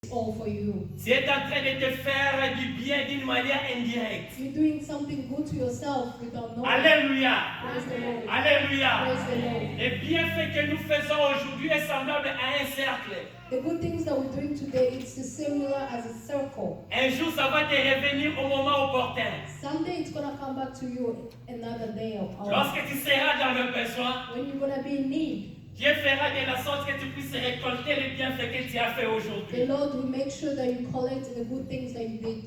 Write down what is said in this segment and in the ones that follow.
all for you. Tu es en train de te faire du bien d'une manière indirecte. You're doing something good to yourself without knowing. Alléluia. Praise the Lord. Alléluia. Praise the Lord. Les bienfaits que nous faisons aujourd'hui est semblable à un cercle. The good things that we're doing today, it's similar as a circle. Un jour, ça va te revenir au moment opportun. Someday it's going to come back to you another day or hour. Lorsque tu seras dans le besoin, When you're going to be in need, Dieu fera de la sorte que tu puisses récolter les bienfaits que tu as fait the aujourd'hui. Lord will make sure that you collect the good things that you did.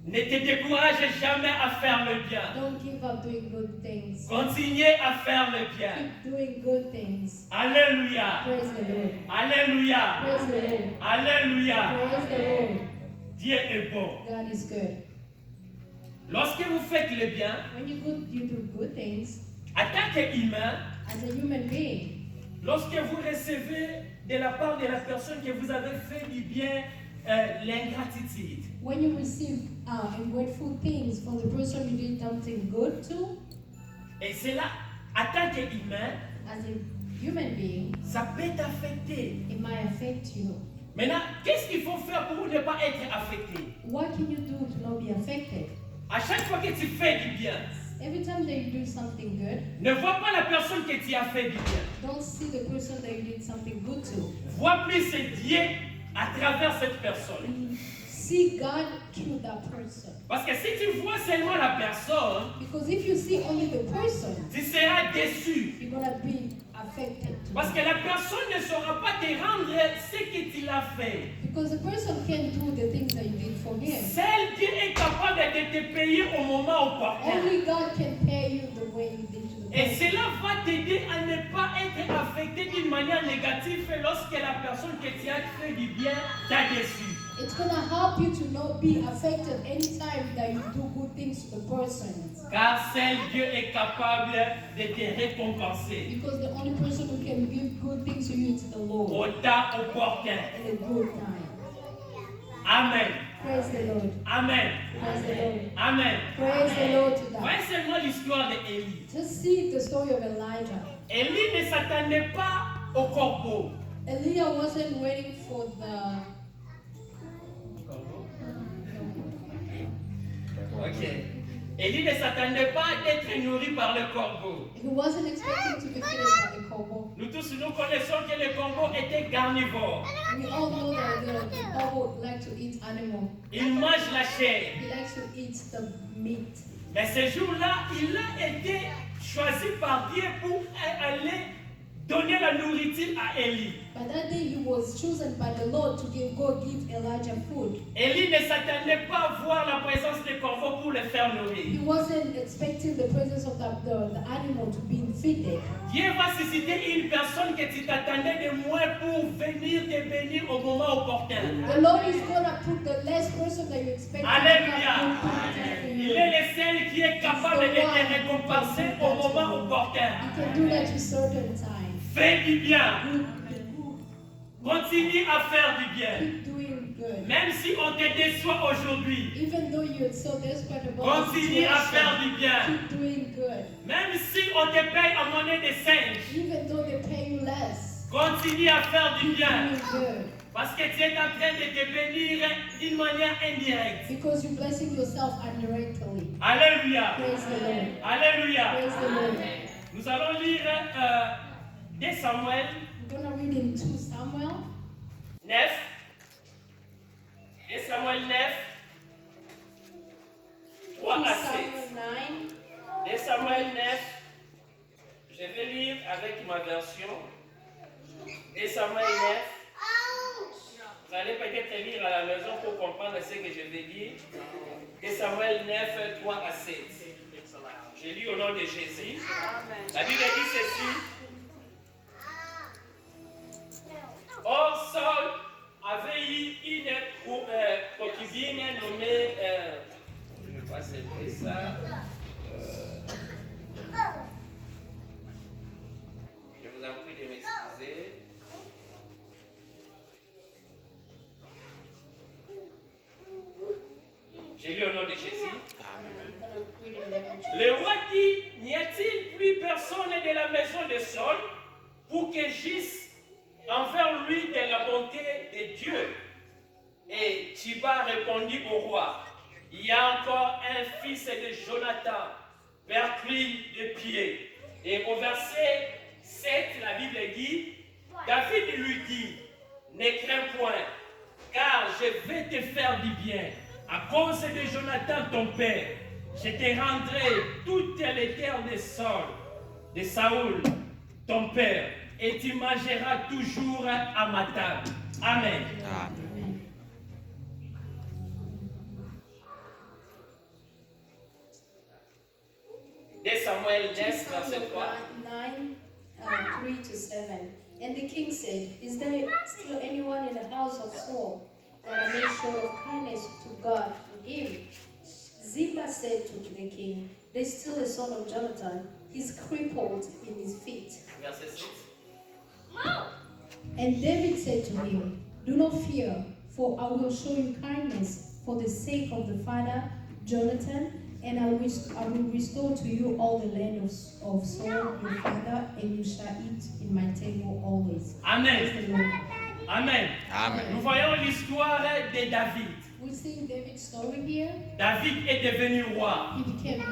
Ne te décourage jamais à faire le bien. Don't give up doing good things. Continuez à faire le bien. Keep doing good things. Alléluia. Praise the Lord. Alléluia. Praise the Lord. Alléluia. Praise the Lord. Dieu est bon. God is good. Lorsque vous faites le bien, When you do good things, en tant qu'humain, as a human being, lorsque vous recevez de la part de la personne que vous avez fait du bien, l'ingratitude, when you receive ungrateful things from the person you did something good to, et cela, en tant qu'humain, as a human being, ça peut t'affecter. it might affect you. Maintenant, qu'est-ce qu'il faut faire pour ne pas être affecté? What can you do to not be affected? À chaque fois que tu fais du bien, Every time that you do something good, ne vois pas la personne que tu as fait du bien. don't see the person that you did something good to. Vois plus Dieu à travers cette personne. See God through that person. Parce que si tu vois seulement la personne, Because if you see only the person, tu seras déçu. you're going to be affected. Parce que la personne ne saura pas te rendre ce que tu l'as fait. Because the person can't do the things that you did for him. Seul Dieu est capable de te payer au moment opportun. Only God can pay you the way you did to the Et person. cela va t'aider à ne pas être affecté d'une manière négative lorsque la personne que tu as fait du bien t'a déçu. It's going to help you to not be affected anytime that you do good things to the person. Car seul Dieu est capable de te récompenser Because the only person who can give good things to you is the Lord. au temps opportun. At a good time. Amen. Praise the Lord. Amen. Praise the Lord. Amen. Praise the Lord to that. Voyez seulement l'histoire d'Élie. Just see the story of Elijah. Élie ne s'attendait pas au corbeau. Elijah wasn't waiting for the... Ok. Élie ne s'attendait pas d'être nourri par le corbeau. He wasn't expecting to be fed by the corbeau. Nous tous, nous connaissons que le corbeau était carnivore. We all know that the corbeau like to eat animal. Il mange la chair. He likes to eat the meat. Mais ce jour-là, il a été choisi par Dieu pour aller donner la nourriture à Élie. But that day he was chosen by the Lord to go give Elijah food. Élie ne s'attendait pas à voir la présence des corbeaux pour le faire He nourrir. wasn't expecting the presence of the animal to be feeded. Dieu va susciter une personne que tu t'attendais de moins pour venir te bénir au moment opportun. The Lord is going to put the less person that you expect. Alléluia. Il est le seul qui est capable de te récompenser au moment opportun. He can do that to certain time. Fais du bien. Continue à faire du bien. Keep doing good. Même si on te déçoit aujourd'hui, Even though you're so desperate about the continue à faire situation, du bien. keep doing good. Même si on te paye en monnaie de singe, Even though they pay you less, continue à faire du keep bien. doing good. Parce que tu es en train de te bénir d'une manière indirecte. Because you're blessing yourself indirectly. Alléluia. Praise the Lord. Alléluia. Praise the Lord. Nous allons lire 2 Samuel I'm going to read in 2 Samuel. 9. 2 Samuel 9. 3 2 à 7. Samuel 9. 2 Samuel 9. Je vais lire avec ma version. 2 Samuel 9. Vous allez peut-être lire à la maison pour comprendre ce que je vais dire. 2 Samuel 9, 3 à 7. J'ai lu au nom de Jésus. La Bible dit ceci. Or, Saul avait eu une concubine nommée, je ne sais pas si c'est ça. Je vous en prie de m'excuser. J'ai lu au nom de Jésus. Le roi dit, n'y a-t-il plus personne de la maison de Saul pour que j'agisse envers lui de la bonté de Dieu? Shiba répondit au roi, il y a encore un fils de Jonathan, perclus de pied. Et au verset 7, la Bible dit, David lui dit, ne crains point, car je vais te faire du bien. À cause de Jonathan ton père, je te rendrai toutes les terres de Saoul, ton père, et tu mangeras toujours à ma table. Amen. Amen. Dès Samuel 9, 2 verset Samuel 3. 9, 3 to 7. And the king said, is there still anyone in the house of Saul that I may show of kindness to God to him? Ziba said to the king, there's still a son of Jonathan. He's crippled in his feet. Verset 6. And David said to him, do not fear, for I will show you kindness for the sake of the father Jonathan, and I will restore to you all the land of Saul your father, and you shall eat in my table always. Praise Amen. the Lord. Amen. Amen. Nous voyons l'histoire de David. We see David's story here. David est devenu roi. He became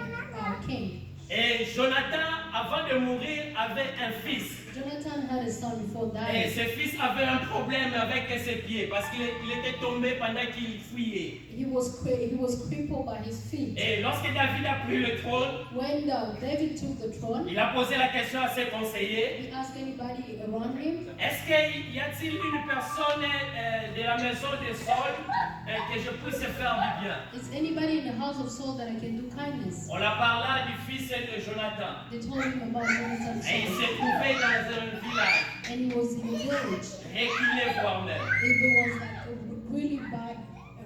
king. Et Jonathan, avant de mourir, avait un fils. Jonathan had a son before Et dying. ce fils avait un problème avec ses pieds parce qu'il était tombé pendant qu'il fuyait. He was crippled by his feet. Et lorsque David a pris le trône, When David took the throne, il a posé la question à ses conseillers. he asked anybody around him, Est-ce qu'il y a-t-il une personne de la maison de Saul que je puisse faire du bien? is anybody in the house of Saul that I can do kindness? On a parlé du fils de Jonathan. They told him about Jonathan's Et il son. s'est trouvé dans un village, And he was in a village. reculé voire même. It was like really bad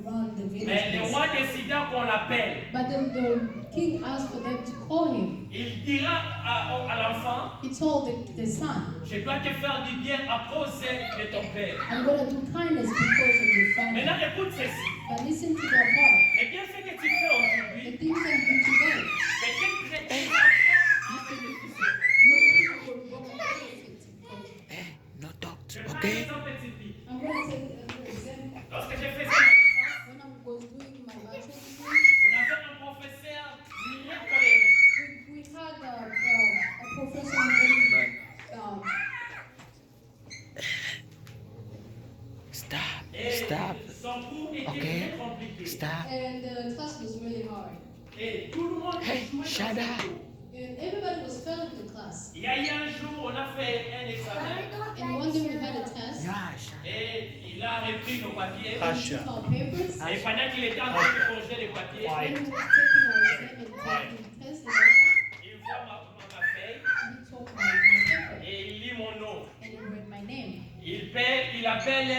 around the Mais le village. roi décida qu'on l'appelle. But then the king asked for them to call him. Il dira à l'enfant, He told the son, je dois te faire du bien à cause de ton père. I'm going to do kindness because of your family. Maintenant, écoute ceci. But listen to that part. Les bienfaits que tu fais The aujourd'hui, things that you do today, peut-être que your people will go and benefit from it. Hey, no talk, je prends un okay? exemple petit. I'm going to take an example. Lorsque j'ai fait ça, When I was doing my bachelor's degree, on avait un professeur miraculeux. we had a professor who very, Stop, Et stop, son cours était Okay. très compliqué. stop. and the class was really hard. Et tout le monde Hey, échouait dans shut son up. cours. And everybody was failing the class. Il y a eu un jour, on a fait un examen And one day we had a test. Gosh. et il a repris nos papiers. We took our papers. Et pendant qu'il était en train de ranger les papiers, When we were taking our exam and taking the test and all that, il voit ma feuille he took my paper et il lit mon nom. and he read my name. Il appelle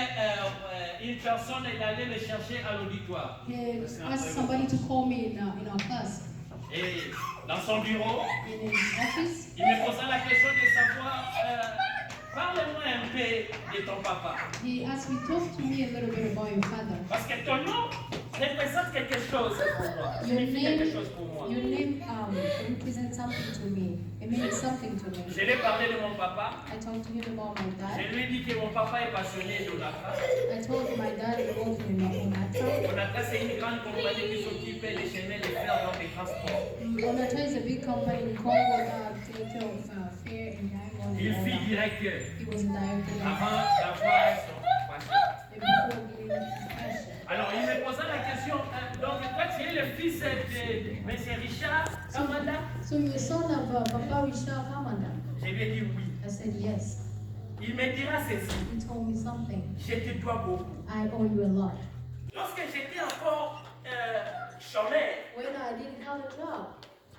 une personne et il allait le chercher à l'auditoire. He asked somebody to call me in our class. Et dans son bureau, In his office, il me posa la question de savoir, parle-moi un peu de ton papa. he asked me, talk to me a little bit about your father. Parce que ton nom représente quelque chose pour moi. Your Signifie name, quelque chose pour moi. your name represents something to me. It means something to me. Je lui ai parlé de mon papa. I talked to him about my Je dad. lui ai dit que mon papa est passionné de la France. I told him my dad is working in Onata. Onatra, c'est une grande compagnie qui s'occupe des chemins de fer dans les transports. Onata is a big company in Congo that takes care of fair and diamond Il and all fut that. directeur He was a director there. avant d'avoir son passion. And before getting his passion. Alors, il me posa la question, donc toi tu es le fils de M. Richard Kamanda? So you're the son of Papa Richard Kamanda? Je lui ai dit oui. I said yes. Il me dira ceci, He told me something. je te dois beaucoup. I owe you a lot. Lorsque j'étais encore chômeur, When I didn't have a job,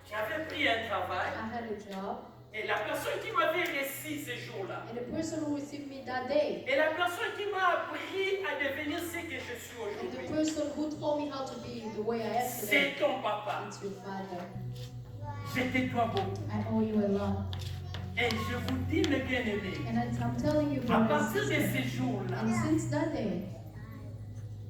j'avais pris un travail I had a job, et la personne qui m'avait reçu ce jour-là, and the person who received me that day, et la personne qui m'a appris à devenir ce que je suis and the aujourd'hui, person who told me how to be the way I am today, c'est ton papa. it's your father. Je te dois beaucoup. I owe you a lot. Et je vous dis, mes bien-aimés, And I'm telling you, à brothers partir and de sisters, ce jour-là, and since that day,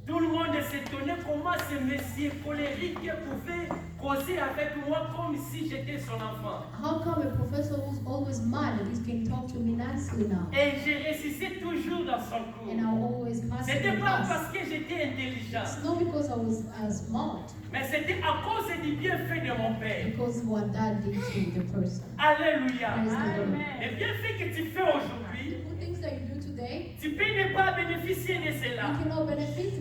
tout le monde s'étonnait comment ce monsieur colérique pouvait causer avec moi comme si j'étais son enfant. how come a professor who's always mad that he can talk to me nicely now? Et je réussissais toujours dans son cours. And I always pass it C'était in pas class. parce que j'étais intelligent. intelligent, It's not because I was smart, mais c'était à cause du bienfait de mon Père. because what dad did to the person. Alléluia. Praise the Lord. Les bienfaits que tu fais aujourd'hui, Good things that you do today, tu peux ne pas bénéficier de you cela. cannot benefit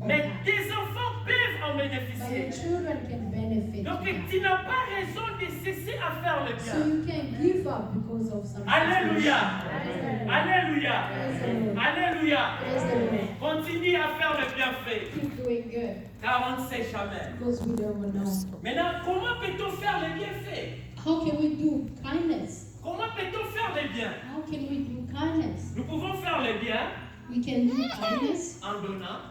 of Mais that. tes enfants peuvent en But bénéficier. your children can benefit. Donc from that. tu n'as pas raison de cesser à faire le So bien. you can't give up because of something. Alléluia. Alléluia. Praise the Lord. Alléluia. Praise the Lord. Continue à faire le bienfait. Keep doing good Car on ne sait jamais. because we never know. Maintenant, comment peut-on faire le bienfait? How can we do kindness? Comment peut-on faire le bien? How can we do kindness? Nous pouvons faire le bien We can do kindness en donnant,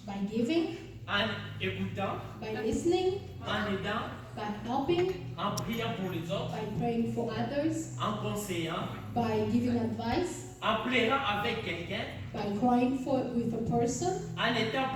by giving, en écoutant, by listening, en aidant, by helping, en priant pour les autres, by praying for others, en conseillant, by giving advice, en pleurant avec quelqu'un, by crying for with a person, en étant